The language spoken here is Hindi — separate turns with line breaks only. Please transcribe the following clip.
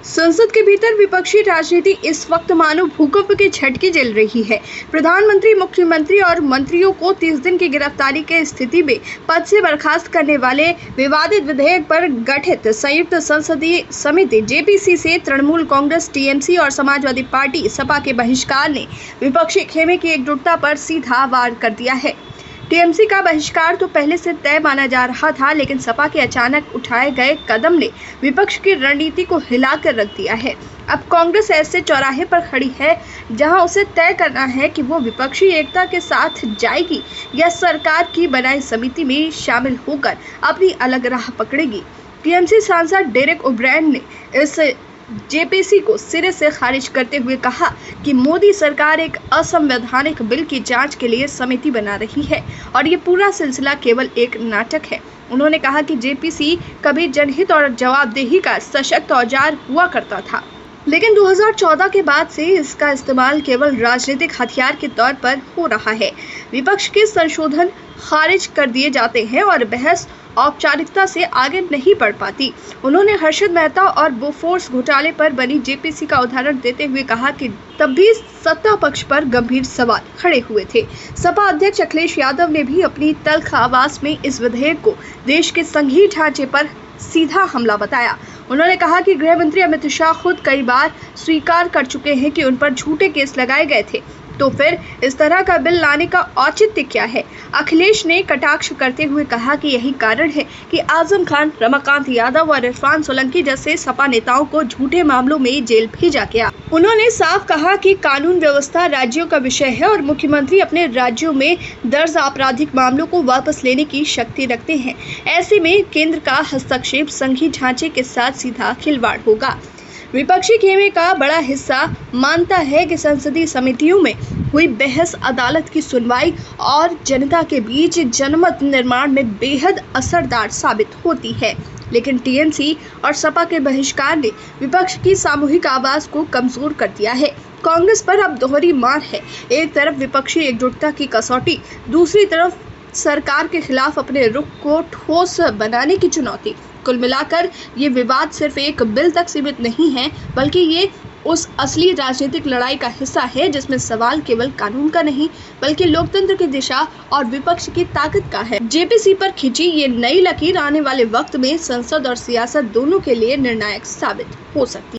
संसद के भीतर विपक्षी राजनीति इस वक्त मानो भूकंप के झटके झेल रही है। प्रधानमंत्री, मुख्यमंत्री और मंत्रियों को 30 दिन की गिरफ्तारी के स्थिति में पद से बर्खास्त करने वाले विवादित विधेयक पर गठित संयुक्त संसदीय समिति जेपीसी से तृणमूल कांग्रेस, टीएमसी और समाजवादी पार्टी सपा के बहिष्कार ने विपक्षी खेमे की एकजुटता पर सीधा वार कर दिया है। टीएमसी का बहिष्कार तो पहले से तय माना जा रहा था, लेकिन सपा के अचानक उठाए गए कदम ने विपक्ष की रणनीति को हिलाकर रख दिया है। अब कांग्रेस ऐसे चौराहे पर खड़ी है जहां उसे तय करना है कि वो विपक्षी एकता के साथ जाएगी या सरकार की बनाई समिति में शामिल होकर अपनी अलग राह पकड़ेगी। टीएमसी सांसद डेरेक ओब्रायन ने इस जेपीसी को सिरे से खारिज करते हुए कहा कि मोदी सरकार एक असंवैधानिक बिल की जांच के लिए समिति बना रही है और ये पूरा सिलसिला केवल एक नाटक है। उन्होंने कहा कि जेपीसी कभी जनहित और जवाबदेही का सशक्त औजार हुआ करता था, लेकिन 2014 के बाद से इसका इस्तेमाल केवल राजनीतिक हथियार के तौर पर हो रहा है। विपक्ष के संशोधन खारिज कर दिए जाते हैं और बहस औपचारिकता से आगे नहीं बढ़ पाती। उन्होंने हर्षद मेहता और बोफोर्स घोटाले पर बनी जेपीसी का उदाहरण देते हुए कहा कि तब भी सत्ता पक्ष पर गंभीर सवाल खड़े हुए थे। सपा अध्यक्ष अखिलेश यादव ने भी अपनी तल्ख आवाज में इस विधेयक को देश के संघीय ढांचे पर सीधा हमला बताया। उन्होंने कहा कि गृह मंत्री अमित शाह खुद कई बार स्वीकार कर चुके हैं कि उन पर झूठे केस लगाए गए थे, तो फिर इस तरह का बिल लाने का औचित्य क्या है। अखिलेश ने कटाक्ष करते हुए कहा कि यही कारण है कि आजम खान, रमाकांत यादव और इरफान सोलंकी जैसे सपा नेताओं को झूठे मामलों में जेल भेजा गया। उन्होंने साफ कहा कि कानून व्यवस्था राज्यों का विषय है और मुख्यमंत्री अपने राज्यों में दर्ज आपराधिक मामलों को वापस लेने की शक्ति रखते हैं। ऐसे में केंद्र का हस्तक्षेप संघीय ढांचे के साथ सीधा खिलवाड़ होगा। विपक्षी खेमे का बड़ा हिस्सा मानता है कि संसदीय समितियों में हुई बहस अदालत की सुनवाई और जनता के बीच जनमत निर्माण में बेहद असरदार साबित होती है, लेकिन टीएमसी और सपा के बहिष्कार ने विपक्ष की सामूहिक आवाज को कमजोर कर दिया है। कांग्रेस पर अब दोहरी मार है। एक तरफ विपक्षी एकजुटता की कसौटी, दूसरी तरफ सरकार के खिलाफ अपने रुख को ठोस बनाने की चुनौती। कुल मिलाकर ये विवाद सिर्फ एक बिल तक सीमित नहीं है, बल्कि ये उस असली राजनीतिक लड़ाई का हिस्सा है जिसमें सवाल केवल कानून का नहीं, बल्कि लोकतंत्र की दिशा और विपक्ष की ताकत का है। जेपीसी पर खिंची ये नई लकीर आने वाले वक्त में संसद और सियासत दोनों के लिए निर्णायक साबित हो सकती है।